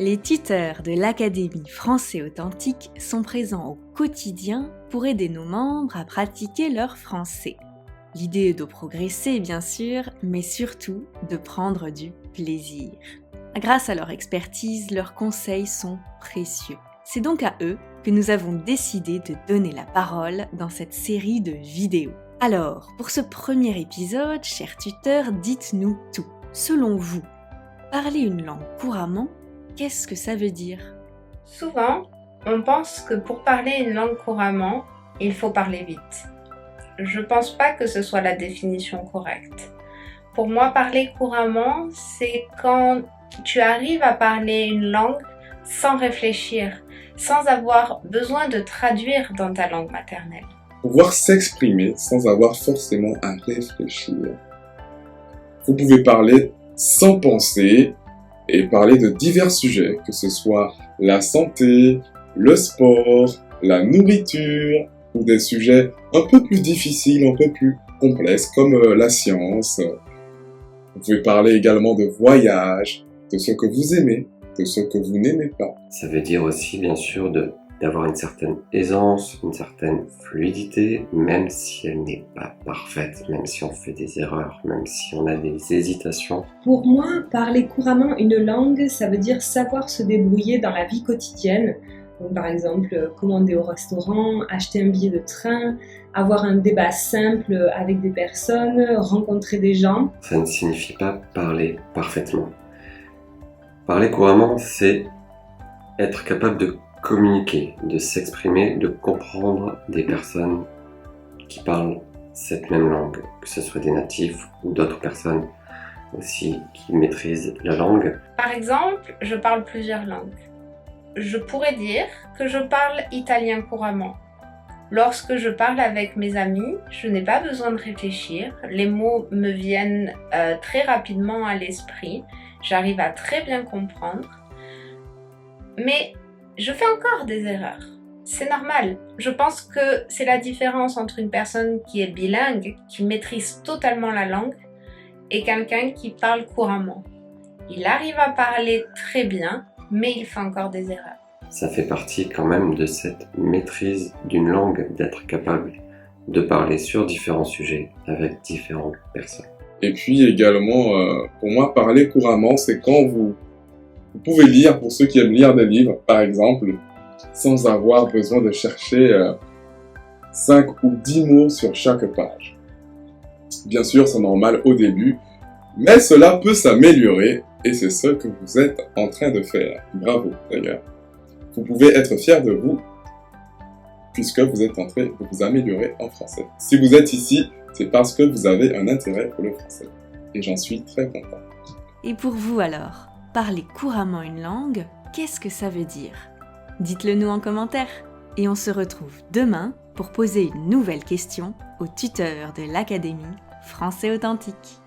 Les tuteurs de l'Académie Français Authentique sont présents au quotidien pour aider nos membres à pratiquer leur français. L'idée est de progresser bien sûr, mais surtout de prendre du plaisir. Grâce à leur expertise, leurs conseils sont précieux. C'est donc à eux que nous avons décidé de donner la parole dans cette série de vidéos. Alors, pour ce premier épisode, chers tuteurs, dites-nous tout. Selon vous, parler une langue couramment, qu'est-ce que ça veut dire ? Souvent, on pense que pour parler une langue couramment, il faut parler vite. Je pense pas que ce soit la définition correcte. Pour moi, parler couramment, c'est quand tu arrives à parler une langue sans réfléchir, sans avoir besoin de traduire dans ta langue maternelle. Pouvoir s'exprimer sans avoir forcément à réfléchir. Vous pouvez parler sans penser et parler de divers sujets, que ce soit la santé, le sport, la nourriture, ou des sujets un peu plus difficiles, un peu plus complexes, comme la science. Vous pouvez parler également de voyage, de ce que vous aimez, de ce que vous n'aimez pas. Ça veut dire aussi, bien sûr, d'avoir une certaine aisance, une certaine fluidité, même si elle n'est pas parfaite, même si on fait des erreurs, même si on a des hésitations. Pour moi, parler couramment une langue, ça veut dire savoir se débrouiller dans la vie quotidienne. Donc, par exemple, commander au restaurant, acheter un billet de train, avoir un débat simple avec des personnes, rencontrer des gens. Ça ne signifie pas parler parfaitement. Parler couramment, c'est être capable de communiquer, de s'exprimer, de comprendre des personnes qui parlent cette même langue, que ce soit des natifs ou d'autres personnes aussi qui maîtrisent la langue. Par exemple, je parle plusieurs langues. Je pourrais dire que je parle italien couramment. Lorsque je parle avec mes amis, je n'ai pas besoin de réfléchir. Les mots me viennent très rapidement à l'esprit. J'arrive à très bien comprendre. Mais je fais encore des erreurs. C'est normal. Je pense que c'est la différence entre une personne qui est bilingue, qui maîtrise totalement la langue, et quelqu'un qui parle couramment. Il arrive à parler très bien, mais il fait encore des erreurs. Ça fait partie quand même de cette maîtrise d'une langue, d'être capable de parler sur différents sujets avec différentes personnes. Et puis également, pour moi, parler couramment, c'est quand vous pouvez lire, pour ceux qui aiment lire des livres, par exemple, sans avoir besoin de chercher 5 ou 10 mots sur chaque page. Bien sûr, c'est normal au début, mais cela peut s'améliorer, et c'est ce que vous êtes en train de faire. Bravo, d'ailleurs. Vous pouvez être fiers de vous, puisque vous êtes en train de vous améliorer en français. Si vous êtes ici, c'est parce que vous avez un intérêt pour le français. Et j'en suis très content. Et pour vous alors, parler couramment une langue, qu'est-ce que ça veut dire ? Dites-le nous en commentaire. Et on se retrouve demain pour poser une nouvelle question aux tuteurs de l'Académie Français Authentique.